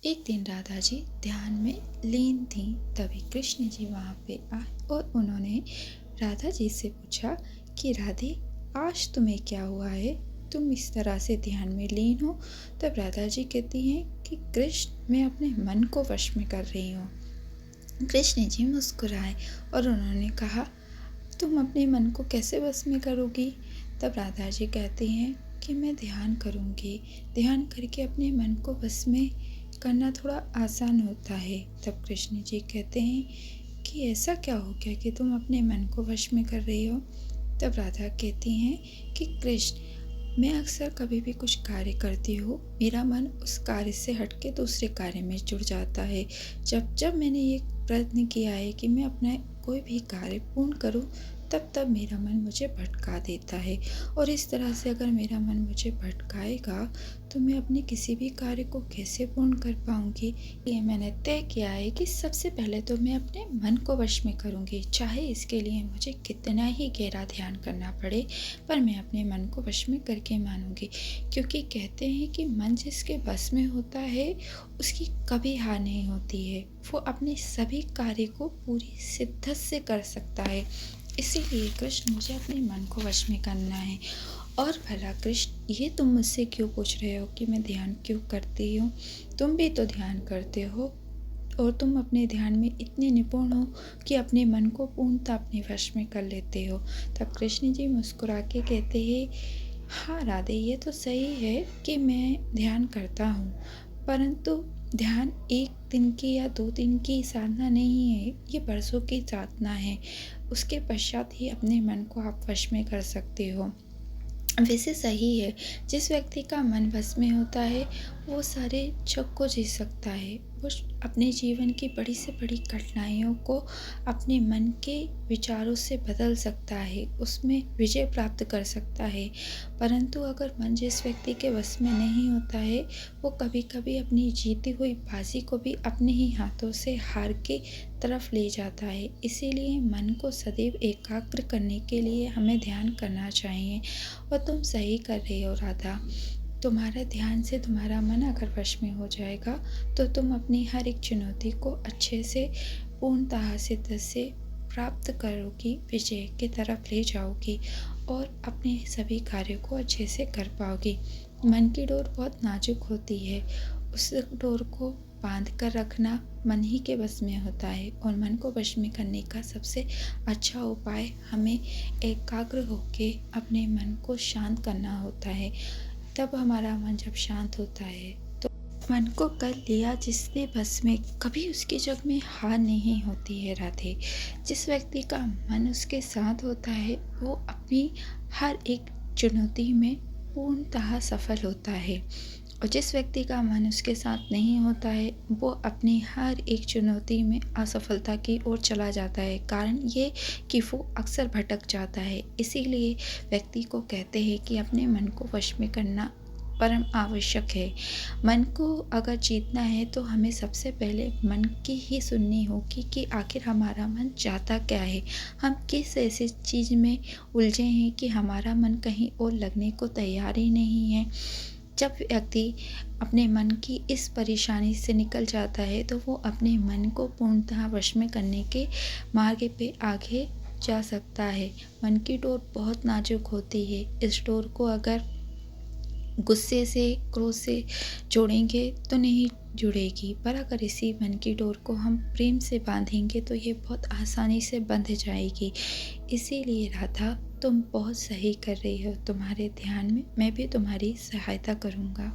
एक दिन राधा जी ध्यान में लीन थीं। तभी कृष्ण जी वहाँ पे आए और उन्होंने राधा जी से पूछा कि राधे, आज तुम्हें क्या हुआ है? तुम इस तरह से ध्यान में लीन हो। तब राधा जी कहती हैं कि कृष्ण, मैं अपने मन को वश में कर रही हूँ। कृष्ण जी मुस्कुराए और उन्होंने कहा, तुम अपने मन को कैसे वश में करोगी? तब राधा जी कहती हैं कि मैं ध्यान करूँगी। ध्यान करके अपने मन को वश में करना थोड़ा आसान होता है। तब कृष्ण जी कहते हैं कि ऐसा क्या हो गया कि तुम अपने मन को वश में कर रही हो? तब राधा कहती हैं कि कृष्ण, मैं अक्सर कभी भी कुछ कार्य करती हूँ, मेरा मन उस कार्य से हटके दूसरे कार्य में जुड़ जाता है। जब जब मैंने ये प्रयत्न किया है कि मैं अपना कोई भी कार्य पूर्ण करूँ, तब तब मेरा मन मुझे भटका देता है। और इस तरह से अगर मेरा मन मुझे भटकाएगा तो मैं अपने किसी भी कार्य को कैसे पूर्ण कर पाऊँगी। ये मैंने तय किया है कि सबसे पहले तो मैं अपने मन को वश में करूँगी, चाहे इसके लिए मुझे कितना ही गहरा ध्यान करना पड़े, पर मैं अपने मन को वश में करके मानूंगी। क्योंकि कहते हैं कि मन जिसके बस में होता है उसकी कभी हार नहीं होती है, वो अपने सभी कार्य को पूरी शिद्दत से कर सकता है। इसीलिए कृष्ण, मुझे अपने मन को वश में करना है। और भला कृष्ण, ये तुम मुझसे क्यों पूछ रहे हो कि मैं ध्यान क्यों करती हूँ? तुम भी तो ध्यान करते हो और तुम अपने ध्यान में इतने निपुण हो कि अपने मन को पूर्णतः अपने वश में कर लेते हो। तब कृष्ण जी मुस्कुरा के कहते हैं, हाँ राधे, ये तो सही है कि मैं ध्यान करता हूँ, परंतु ध्यान एक दिन की या 2 दिन की साधना नहीं है, ये बरसों की साधना है। उसके पश्चात ही अपने मन को आप वश में कर सकते हो। वैसे सही है, जिस व्यक्ति का मन वश में होता है वो सारे जग को जी सकता है। वो अपने जीवन की बड़ी से बड़ी कठिनाइयों को अपने मन के विचारों से बदल सकता है, उसमें विजय प्राप्त कर सकता है। परंतु अगर मन जिस व्यक्ति के वश में नहीं होता है, वो कभी कभी अपनी जीती हुई बाजी को भी अपने ही हाथों से हार के तरफ ले जाता है। इसीलिए मन को सदैव एकाग्र करने के लिए हमें ध्यान करना चाहिए। और तुम सही कर रही हो राधा, तुम्हारे ध्यान से तुम्हारा मन अगर वश में हो जाएगा तो तुम अपनी हर एक चुनौती को अच्छे से पूर्णतः सिद्ध से प्राप्त करोगी, विजय की तरफ ले जाओगी और अपने सभी कार्यों को अच्छे से कर पाओगी। मन की डोर बहुत नाजुक होती है, उस डोर को बांध कर रखना मन ही के बस में होता है। और मन को वश में करने का सबसे अच्छा उपाय हमें एकाग्र होके अपने मन को शांत करना होता है। तब हमारा मन जब शांत होता है तो मन को कर लिया जिसने बस में, कभी उसकी जग में हार नहीं होती है राधे। जिस व्यक्ति का मन उसके साथ होता है वो अपनी हर एक चुनौती में पूर्णतः सफल होता है। और जिस व्यक्ति का मन उसके साथ नहीं होता है वो अपनी हर एक चुनौती में असफलता की ओर चला जाता है। कारण ये कि वो अक्सर भटक जाता है। इसीलिए व्यक्ति को कहते हैं कि अपने मन को वश में करना परम आवश्यक है। मन को अगर जीतना है तो हमें सबसे पहले मन की ही सुननी होगी कि आखिर हमारा मन चाहता क्या है। हम किस ऐसी चीज़ में उलझे हैं कि हमारा मन कहीं और लगने को तैयार ही नहीं है। जब व्यक्ति अपने मन की इस परेशानी से निकल जाता है तो वो अपने मन को पूर्णतः वश में करने के मार्ग पे आगे जा सकता है। मन की डोर बहुत नाजुक होती है, इस डोर को अगर गुस्से से, क्रोध से जोड़ेंगे तो नहीं जुड़ेगी, पर अगर इसी मन की डोर को हम प्रेम से बांधेंगे तो ये बहुत आसानी से बंध जाएगी। इसीलिए राधा, तुम बहुत सही कर रही हो, तुम्हारे ध्यान में मैं भी तुम्हारी सहायता करूँगा।